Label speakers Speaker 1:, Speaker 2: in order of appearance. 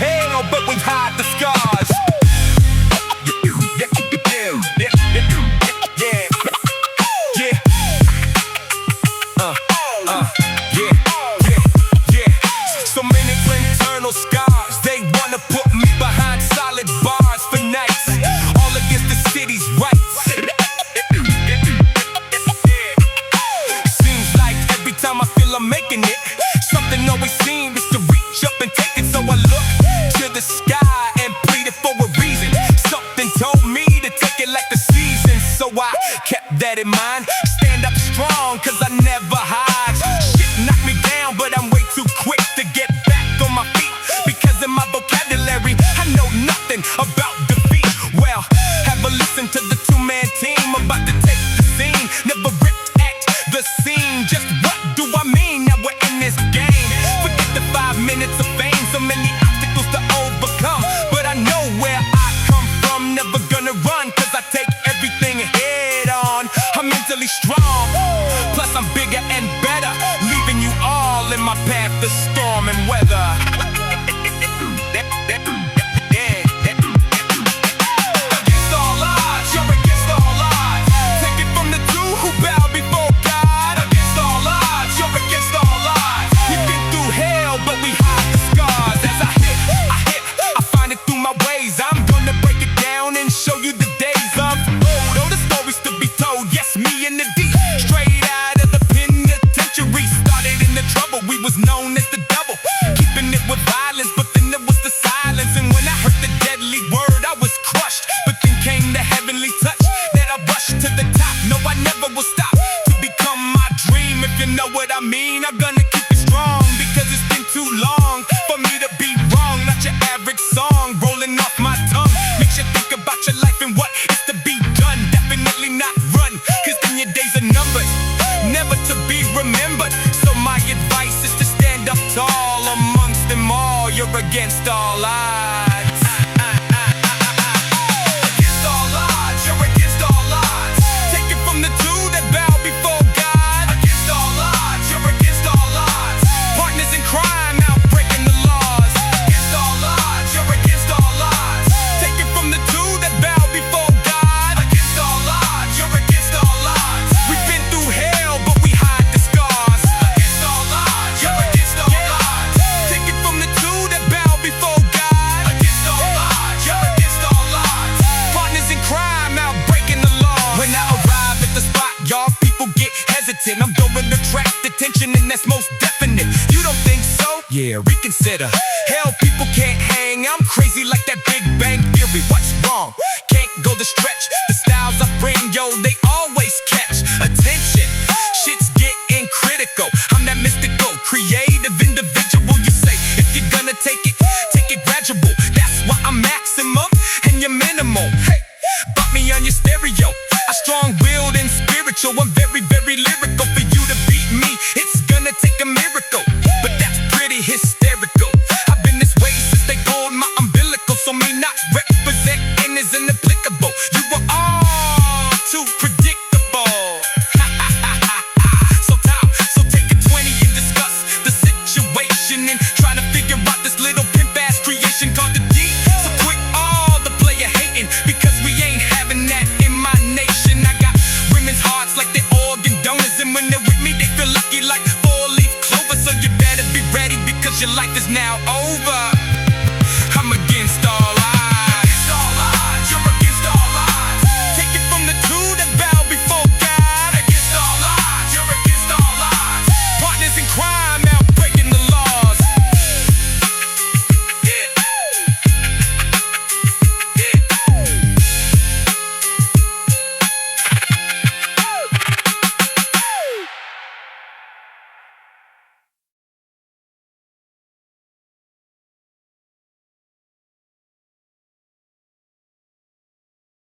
Speaker 1: Hell, but we hide the scars. So many internal scars. They wanna put me behind solid bars for nights, all against the city's rights. Seems like every time I feel I'm making it, something always seems to reach up and take it. So I look to the sky and plead it for a reason. Something told me to take it like the seasons, so I kept that in mind. Stand up strong, cause I never hide. Shit knocked me down, but I'm way too quick to get back on my feet. Because in my vocabulary, I know nothing about defeat. Well, have a listen to the two-man team about to take the scene. Never ripped at the scene, just what do I mean? Now we're in this game. Forget the 5 minutes of fame, so many obstacles to overcome. But I know where I come from, never gonna run, cause I take everything head on. I'm mentally strong, plus I'm bigger and better, leaving you all in my path of storm and weather. Against all odds, you're against all odds. Take it from the two who bow before God. Against all odds, you're against all odds. We've been through hell, but we hide the scars. As I hit, I find it through my ways. I'm gonna break it down and show you the days of old. All the stories to be told, yes, me and the D. Straight out of the penitentiary, started in the trouble, we was known as the devil. Keeping it with violence, but then there was the silence. And when I heard the deadly word, I was crushed. But then came the heavenly touch that I rushed to the top. No, I never will stop to become my dream. If you know what I mean, I'm gonna keep it strong, because it's been too long for me to be wrong. Not your average song rolling off my tongue. Makes you think about your life and what is to be done. Definitely not run, cause then your days are numbered, never to be remembered. So my advice is to stand up tall amongst them all. You're against all odds. Against all odds, you're against all odds. Take it from the two that bow before God. Against all odds, you're against all odds. Partners in crime, out breaking the laws. Against all odds, you're against all odds. Take it from the two that bow before God. Against all odds, you're against all odds. We've been through hell, but we hide the scars. Against all odds, you're against all odds. Take it from the two that bow before God. Against all odds, you're against all odds. Partners in crime, out breaking the law. When I arrive at the spot, y'all people get hesitant. I'm going to attract attention, and that's most definite. You don't think so? Yeah, reconsider. Hell, people can't hang. I'm crazy like that Big Bang Theory. What's wrong? Can't go the stretch. The styles I bring, yo, they always catch attention. Shit's getting critical. I'm that mystical, creative individual. You say, if you're gonna take it gradual. That's why I'm maximum and you're minimal. Hey, bump me on your stereo. I'm strong-willed and spiritual. I'm very, very lyrical.